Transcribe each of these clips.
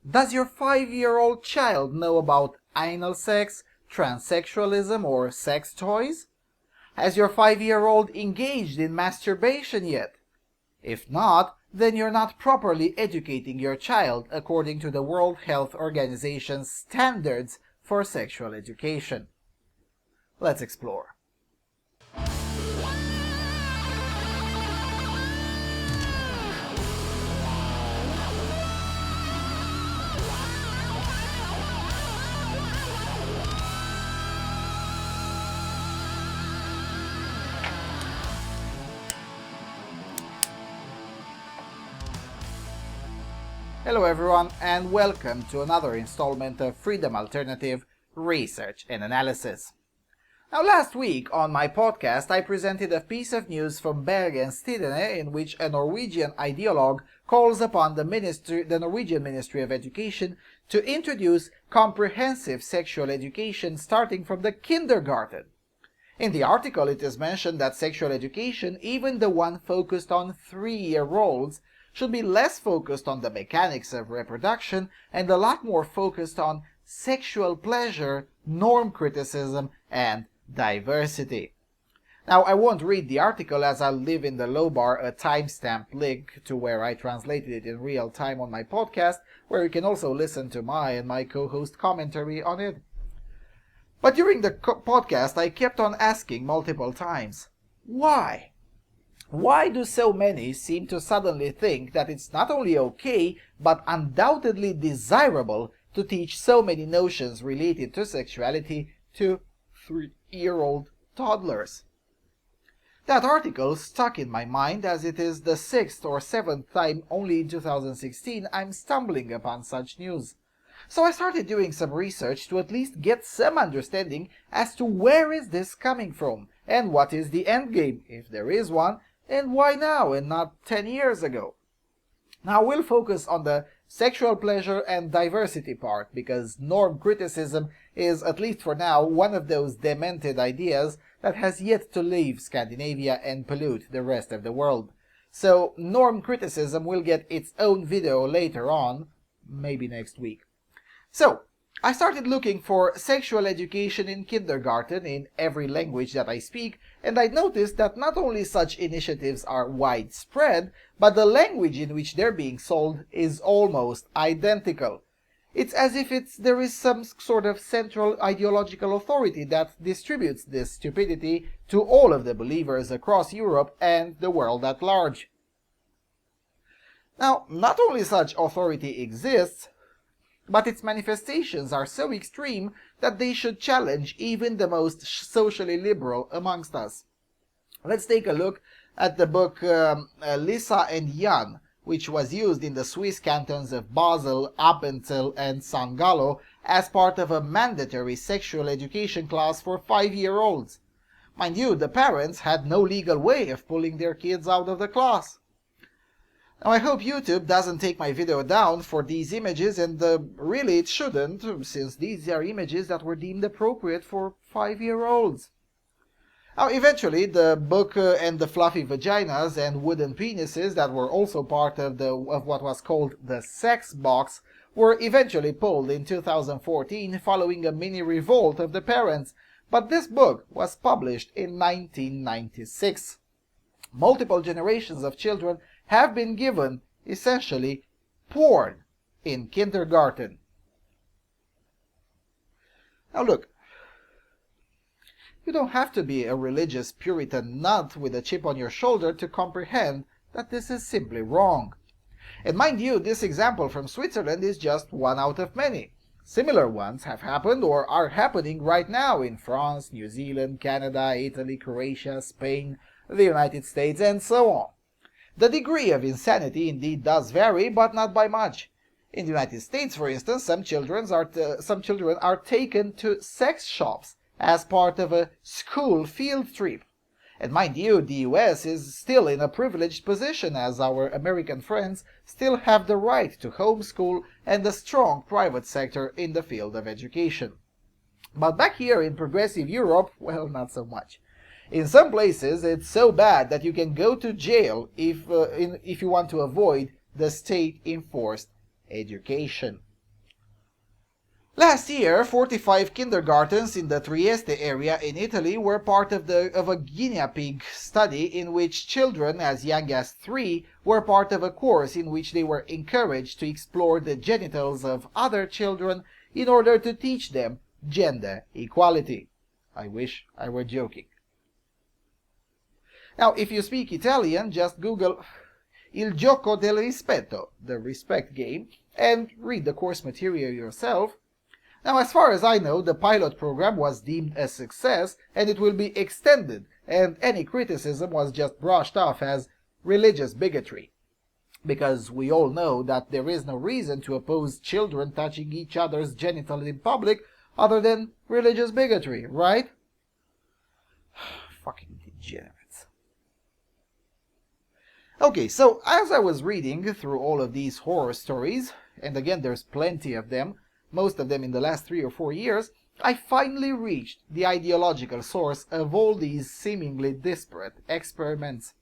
Does your 5-year-old child know about anal sex, transsexualism, or sex toys? Has your 5-year-old engaged in masturbation yet? If not, then you're not properly educating your child according to the World Health Organization's standards for sexual education. Let's explore. Hello everyone, and welcome to another installment of Freedom Alternative Research and Analysis. Now, last week on my podcast, I presented a piece of news from Bergens Tidende in which a Norwegian ideologue calls upon the Norwegian Ministry of Education to introduce comprehensive sexual education starting from the kindergarten. In the article, it is mentioned that sexual education, even the one focused on 3-year-olds, should be less focused on the mechanics of reproduction and a lot more focused on sexual pleasure, norm criticism, and diversity. Now, I won't read the article as I'll leave in the low bar a timestamp link to where I translated it in real time on my podcast, where you can also listen to my and my co-host commentary on it. But during the podcast, I kept on asking multiple times, why? Why do so many seem to suddenly think that it's not only okay, but undoubtedly desirable to teach so many notions related to sexuality to 3-year-old toddlers? That article stuck in my mind as it is the 6th or 7th time only in 2016 I'm stumbling upon such news. So I started doing some research to at least get some understanding as to where is this coming from and what is the end game, if there is one, and why now and not 10 years ago? Now we'll focus on the sexual pleasure and diversity part because norm criticism is, at least for now, one of those demented ideas that has yet to leave Scandinavia and pollute the rest of the world. So norm criticism will get its own video later on, maybe next week. So, I started looking for sexual education in kindergarten in every language that I speak, and I noticed that not only such initiatives are widespread, but the language in which they're being sold is almost identical. It's as if there is some sort of central ideological authority that distributes this stupidity to all of the believers across Europe and the world at large. Now, not only such authority exists, but its manifestations are so extreme that they should challenge even the most socially liberal amongst us. Let's take a look at the book Lisa and Jan, which was used in the Swiss cantons of Basel, Appenzell, and San Gallo as part of a mandatory sexual education class for 5-year-olds. Mind you, the parents had no legal way of pulling their kids out of the class. Now, I hope YouTube doesn't take my video down for these images, and really it shouldn't, since these are images that were deemed appropriate for 5-year-olds. Now, eventually, the book and the fluffy vaginas and wooden penises that were also part of what was called the sex box were eventually pulled in 2014 following a mini revolt of the parents, but this book was published in 1996. Multiple generations of children have been given, essentially, porn in kindergarten. Now look, you don't have to be a religious Puritan nut with a chip on your shoulder to comprehend that this is simply wrong. And mind you, this example from Switzerland is just one out of many. Similar ones have happened or are happening right now in France, New Zealand, Canada, Italy, Croatia, Spain, the United States, and so on. The degree of insanity indeed does vary, but not by much. In the United States, for instance, some children are taken to sex shops as part of a school field trip. And mind you, the US is still in a privileged position as our American friends still have the right to homeschool and a strong private sector in the field of education. But back here in progressive Europe, well, not so much. In some places, it's so bad that you can go to jail if you want to avoid the state-enforced education. Last year, 45 kindergartens in the Trieste area in Italy were part of a guinea pig study in which children as young as 3 were part of a course in which they were encouraged to explore the genitals of other children in order to teach them gender equality. I wish I were joking. Now, if you speak Italian, just Google Il gioco del rispetto, the respect game, and read the course material yourself. Now, as far as I know, the pilot program was deemed a success and it will be extended, and any criticism was just brushed off as religious bigotry. Because we all know that there is no reason to oppose children touching each other's genitals in public other than religious bigotry, right? Fucking degenerates. Okay, so as I was reading through all of these horror stories, and again there's plenty of them, most of them in the last 3 or 4 years, I finally reached the ideological source of all these seemingly disparate experiments.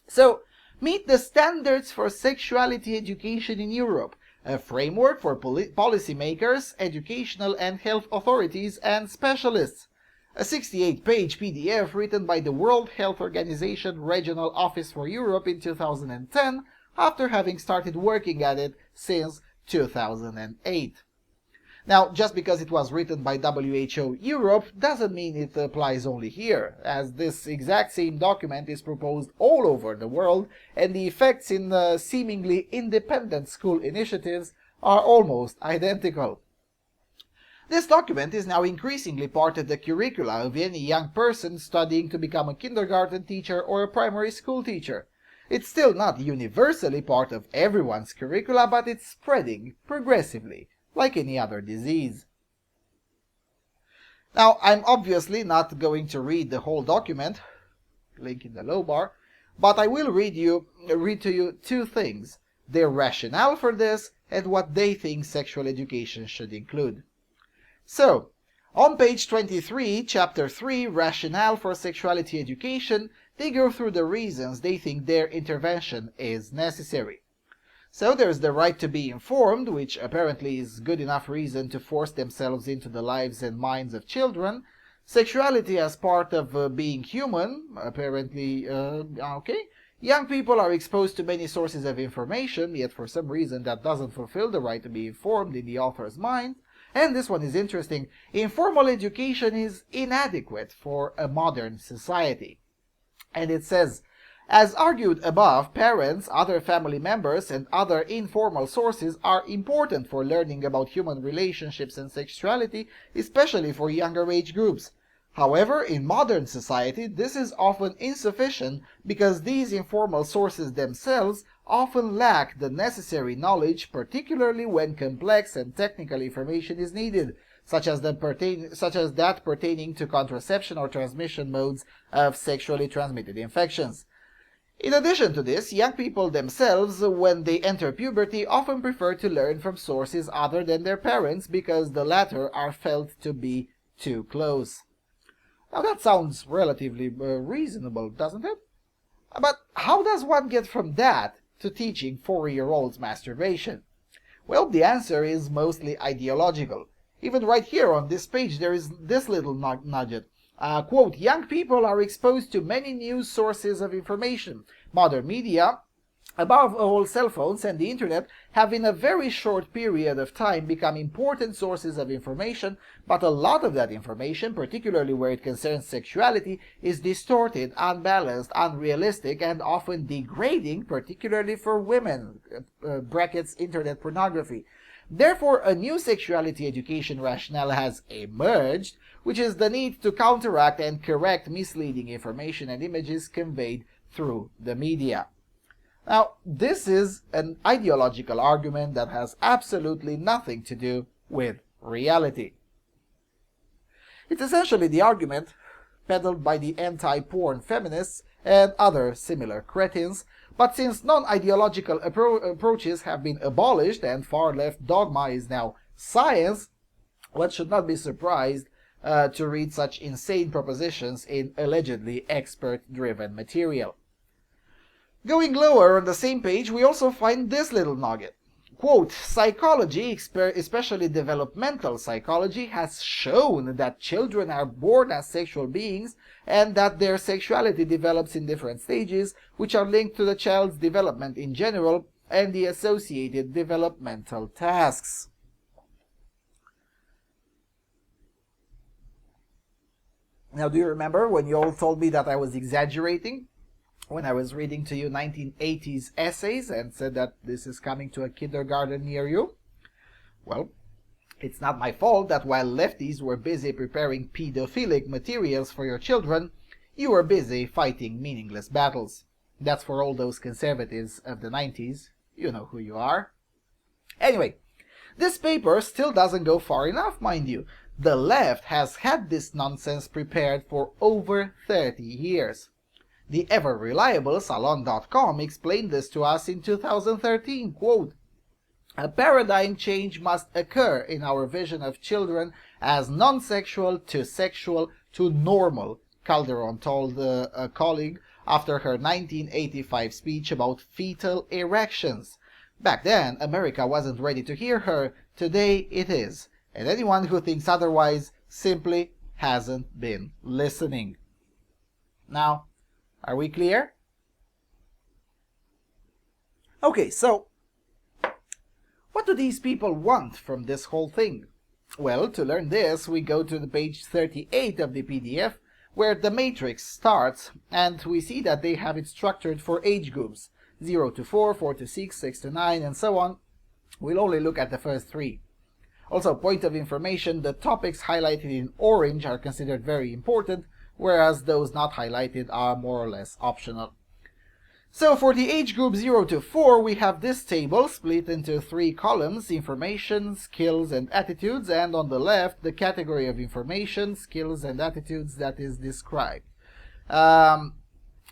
So, meet the Standards for Sexuality Education in Europe, a framework for policymakers, educational and health authorities, and specialists. A 68-page PDF written by the World Health Organization Regional Office for Europe in 2010, after having started working at it since 2008. Now, just because it was written by WHO Europe doesn't mean it applies only here, as this exact same document is proposed all over the world, and the effects in seemingly independent school initiatives are almost identical. This document is now increasingly part of the curricula of any young person studying to become a kindergarten teacher or a primary school teacher. It's still not universally part of everyone's curricula, but it's spreading progressively, like any other disease. Now, I'm obviously not going to read the whole document, link in the low bar, but I will read to you 2 things: their rationale for this and what they think sexual education should include. So, on page 23, chapter 3, Rationale for Sexuality Education, they go through the reasons they think their intervention is necessary. So there's the right to be informed, which apparently is good enough reason to force themselves into the lives and minds of children. Sexuality as part of being human, apparently, okay. Young people are exposed to many sources of information, yet for some reason that doesn't fulfill the right to be informed in the author's mind. And this one is interesting. Informal education is inadequate for a modern society. And it says, as argued above, parents, other family members, and other informal sources are important for learning about human relationships and sexuality, especially for younger age groups. However, in modern society, this is often insufficient because these informal sources themselves often lack the necessary knowledge, particularly when complex and technical information is needed, such as that pertaining to contraception or transmission modes of sexually transmitted infections. In addition to this, young people themselves, when they enter puberty, often prefer to learn from sources other than their parents because the latter are felt to be too close. Now that sounds relatively reasonable, doesn't it? But how does one get from that to teaching 4-year-olds masturbation? Well, the answer is mostly ideological. Even right here on this page there is this little nugget. Quote, young people are exposed to many news sources of information. Modern media, above all cell phones and the internet, have in a very short period of time become important sources of information, but a lot of that information, particularly where it concerns sexuality, is distorted, unbalanced, unrealistic, and often degrading, particularly for women, brackets internet pornography. Therefore, a new sexuality education rationale has emerged, which is the need to counteract and correct misleading information and images conveyed through the media. Now, this is an ideological argument that has absolutely nothing to do with reality. It's essentially the argument peddled by the anti-porn feminists and other similar cretins, but since non-ideological approaches have been abolished and far-left dogma is now science, one should not be surprised to read such insane propositions in allegedly expert-driven material. Going lower on the same page, we also find this little nugget. quote, psychology, especially developmental psychology, has shown that children are born as sexual beings and that their sexuality develops in different stages, which are linked to the child's development in general and the associated developmental tasks. Now, do you remember when you all told me that I was exaggerating when I was reading to you 1980s essays and said that this is coming to a kindergarten near you? Well, it's not my fault that while lefties were busy preparing pedophilic materials for your children, you were busy fighting meaningless battles. That's for all those conservatives of the 90s. You know who you are. Anyway, this paper still doesn't go far enough, mind you. The left has had this nonsense prepared for over 30 years. The ever-reliable Salon.com explained this to us in 2013, quote, "A paradigm change must occur in our vision of children as non-sexual to sexual to normal," Calderon told a colleague after her 1985 speech about fetal erections. Back then, America wasn't ready to hear her. Today it is. And anyone who thinks otherwise simply hasn't been listening. Now, are we clear? Okay, so what do these people want from this whole thing? Well, to learn this, we go to the page 38 of the PDF, where the matrix starts, and we see that they have it structured for age groups, 0 to 4, 4 to 6, 6 to 9, and so on. We'll only look at the first three. Also, point of information, the topics highlighted in orange are considered very important, whereas those not highlighted are more or less optional. So for the age group 0 to 4, we have this table split into three columns: information, skills, and attitudes, and on the left, the category of information, skills, and attitudes that is described.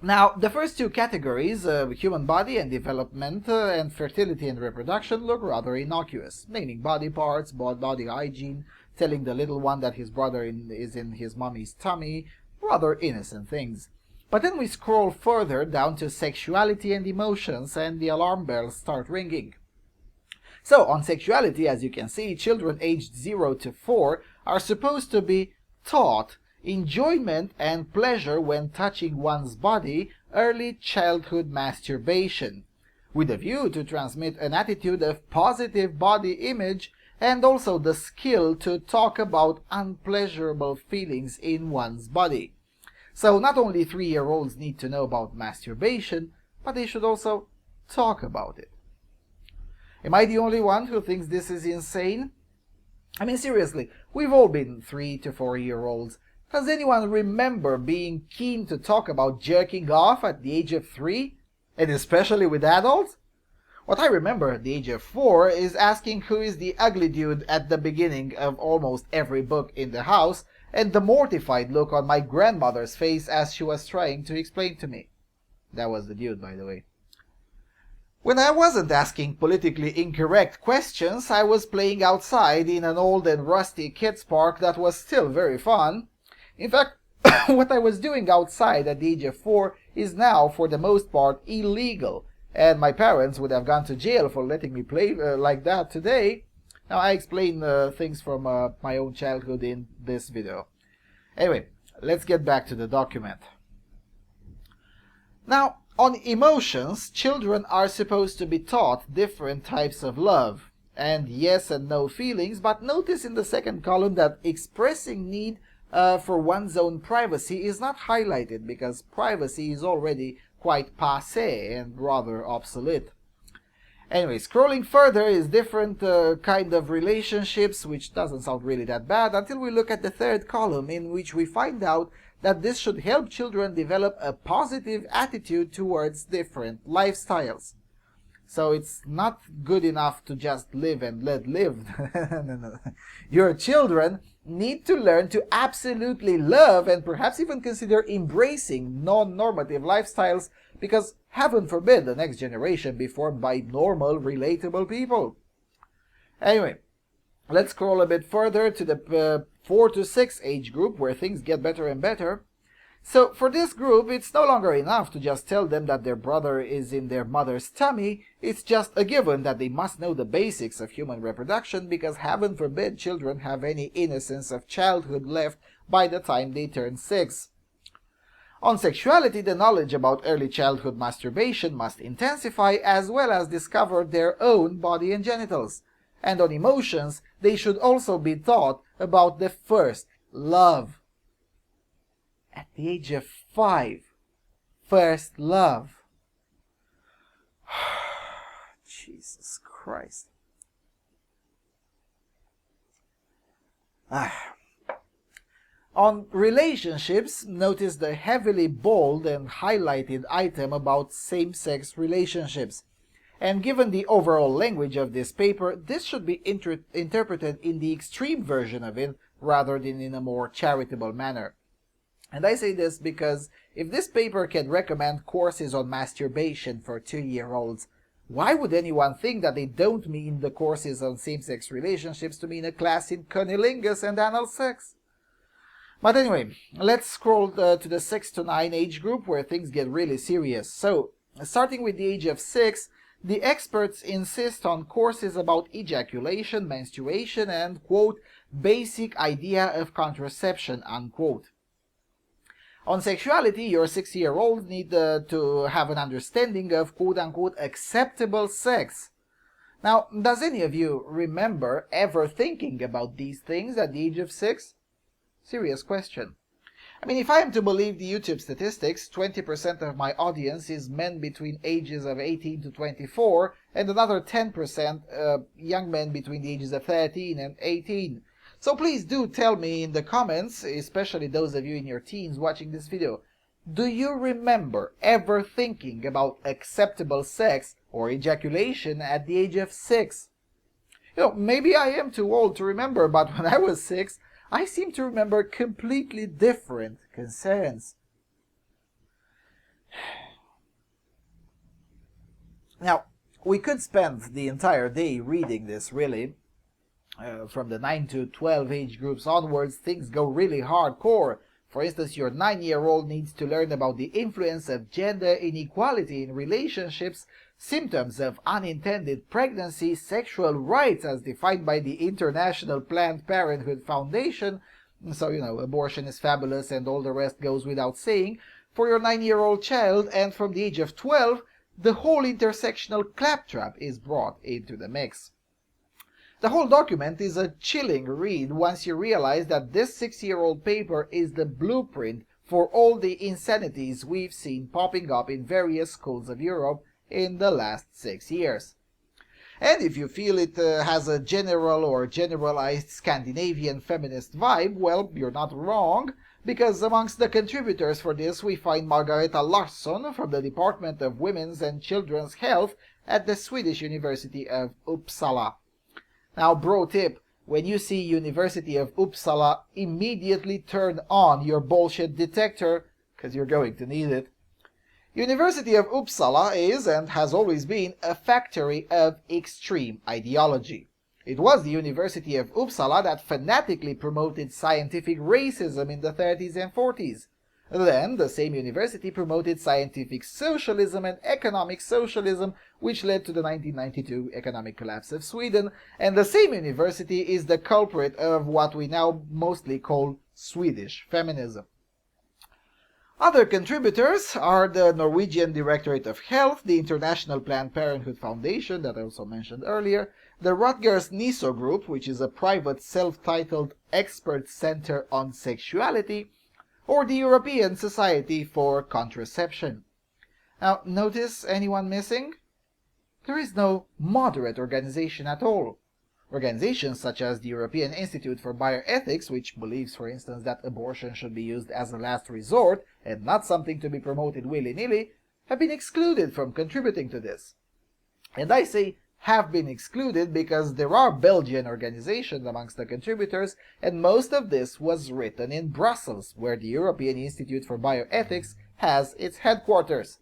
Now, the first two categories, human body and development, and fertility and reproduction, look rather innocuous. Naming body parts, body hygiene, telling the little one that his brother is in his mommy's tummy, rather innocent things. But then we scroll further down to sexuality and emotions, and the alarm bells start ringing. So, on sexuality, as you can see, children aged 0 to 4 are supposed to be taught enjoyment and pleasure when touching one's body, early childhood masturbation, with a view to transmit an attitude of positive body image and also the skill to talk about unpleasurable feelings in one's body. So not only 3-year-olds need to know about masturbation, but they should also talk about it. Am I the only one who thinks this is insane? I mean, seriously, we've all been 3 to 4-year-olds. Does anyone remember being keen to talk about jerking off at the age of 3? And especially with adults? What I remember at the age of 4 is asking who is the ugly dude at the beginning of almost every book in the house, and the mortified look on my grandmother's face as she was trying to explain to me. That was the dude, by the way. When I wasn't asking politically incorrect questions, I was playing outside in an old and rusty kids' park that was still very fun. In fact, what I was doing outside at the age of 4 is now, for the most part, illegal, and my parents would have gone to jail for letting me play like that today. Now, I explain things from my own childhood in this video. Anyway, let's get back to the document. Now, on emotions, children are supposed to be taught different types of love, and yes and no feelings, but notice in the second column that expressing need for one's own privacy is not highlighted, because privacy is already quite passé and rather obsolete. Anyway, scrolling further is different kind of relationships, which doesn't sound really that bad until we look at the third column, in which we find out that this should help children develop a positive attitude towards different lifestyles. So it's not good enough to just live and let live. No. Your children need to learn to absolutely love and perhaps even consider embracing non-normative lifestyles, because heaven forbid the next generation be formed by normal, relatable people. Anyway, let's scroll a bit further to the 4 to 6 age group, where things get better and better. So for this group, it's no longer enough to just tell them that their brother is in their mother's tummy. It's just a given that they must know the basics of human reproduction, because heaven forbid children have any innocence of childhood left by the time they turn 6. On sexuality, the knowledge about early childhood masturbation must intensify, as well as discover their own body and genitals. And on emotions, they should also be taught about the first love. At the age of 5, first love. Jesus Christ. On relationships, notice the heavily bold and highlighted item about same-sex relationships. And given the overall language of this paper, this should be interpreted in the extreme version of it rather than in a more charitable manner. And I say this because if this paper can recommend courses on masturbation for 2-year-olds, why would anyone think that they don't mean the courses on same-sex relationships to mean a class in cunnilingus and anal sex? But anyway, let's scroll to the 6 to 9 age group where things get really serious. So, starting with the age of 6, the experts insist on courses about ejaculation, menstruation, and, quote, basic idea of contraception, unquote. On sexuality, your 6-year-olds need to have an understanding of quote-unquote acceptable sex. Now, does any of you remember ever thinking about these things at the age of 6? Serious question. I mean, if I am to believe the YouTube statistics, 20% of my audience is men between ages of 18 to 24, and another 10% young men between the ages of 13 and 18. So please do tell me in the comments, especially those of you in your teens watching this video, do you remember ever thinking about acceptable sex or ejaculation at the age of 6? Maybe I am too old to remember, but when I was 6, I seem to remember completely different concerns. Now, we could spend the entire day reading this, really. From the 9 to 12 age groups onwards, things go really hardcore. For instance, your 9-year-old needs to learn about the influence of gender inequality in relationships, symptoms of unintended pregnancy, sexual rights as defined by the International Planned Parenthood Foundation. So, abortion is fabulous and all the rest goes without saying. For your 9-year-old child, and from the age of 12, the whole intersectional claptrap is brought into the mix. The whole document is a chilling read once you realize that this 6-year-old paper is the blueprint for all the insanities we've seen popping up in various schools of Europe in the last 6 years. And if you feel it has a general or generalized Scandinavian feminist vibe, well, you're not wrong, because amongst the contributors for this we find Margareta Larsson from the Department of Women's and Children's Health at the Swedish University of Uppsala. Now, bro tip, when you see University of Uppsala, immediately turn on your bullshit detector, because you're going to need it. University of Uppsala is, and has always been, a factory of extreme ideology. It was the University of Uppsala that fanatically promoted scientific racism in the 30s and 40s. Then, the same university promoted scientific socialism and economic socialism, which led to the 1992 economic collapse of Sweden, and the same university is the culprit of what we now mostly call Swedish feminism. Other contributors are the Norwegian Directorate of Health, the International Planned Parenthood Foundation, that I also mentioned earlier, the Rutgers NISO Group, which is a private self-titled expert center on sexuality, or the European Society for Contraception. Now, notice anyone missing? There is no moderate organization at all. Organizations such as the European Institute for Bioethics, which believes, for instance, that abortion should be used as a last resort and not something to be promoted willy-nilly, have been excluded from contributing to this. And I say have been excluded because there are Belgian organizations amongst the contributors, and most of this was written in Brussels, where the European Institute for Bioethics has its headquarters.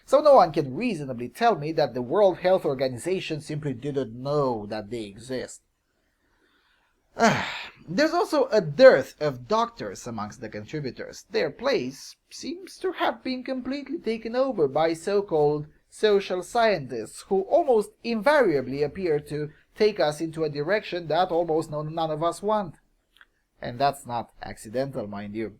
So no one can reasonably tell me that the World Health Organization simply didn't know that they exist. There's also a dearth of doctors amongst the contributors. Their place seems to have been completely taken over by so-called social scientists, who almost invariably appear to take us into a direction that almost none of us want. And that's not accidental, mind you.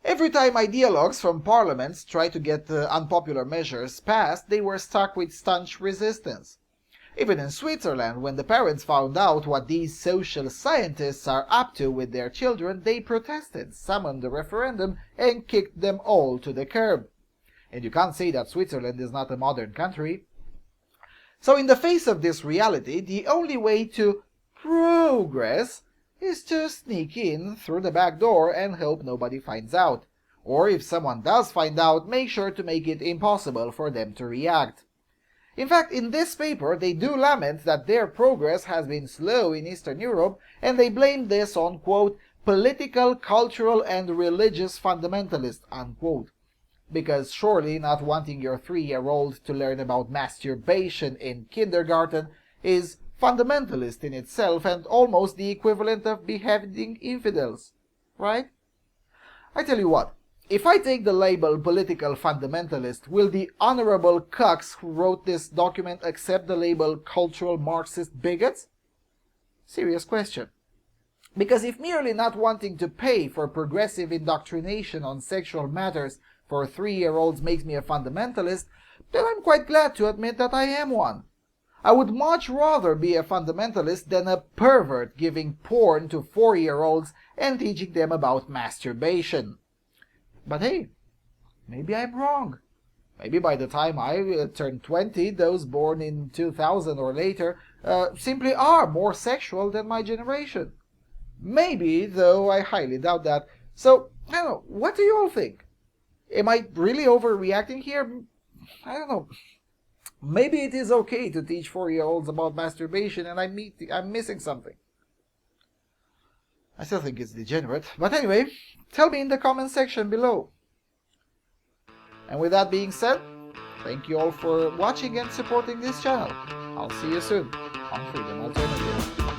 Every time ideologues from parliaments tried to get unpopular measures passed, they were stuck with staunch resistance. Even in Switzerland, when the parents found out what these social scientists are up to with their children, they protested, summoned a referendum, and kicked them all to the curb. And you can't say that Switzerland is not a modern country. So in the face of this reality, the only way to progress is to sneak in through the back door and hope nobody finds out. Or if someone does find out, make sure to make it impossible for them to react. In fact, in this paper, they do lament that their progress has been slow in Eastern Europe, and they blame this on, quote, political, cultural, and religious fundamentalists, unquote. Because surely not wanting your 3-year-old to learn about masturbation in kindergarten is fundamentalist in itself and almost the equivalent of beheading infidels, right? I tell you what. If I take the label political fundamentalist, will the honorable cucks who wrote this document accept the label cultural Marxist bigots? Serious question. Because if merely not wanting to pay for progressive indoctrination on sexual matters for 3-year-olds makes me a fundamentalist, then I'm quite glad to admit that I am one. I would much rather be a fundamentalist than a pervert giving porn to 4-year-olds and teaching them about masturbation. But hey, maybe I'm wrong. Maybe by the time I turn 20, those born in 2000 or later simply are more sexual than my generation. Maybe, though I highly doubt that. So, I don't know, what do you all think? Am I really overreacting here? I don't know. Maybe it is okay to teach 4-year-olds about masturbation and I'm missing something. I still think it's degenerate. But anyway, tell me in the comment section below. And with that being said, thank you all for watching and supporting this channel. I'll see you soon on Freedom Alternative.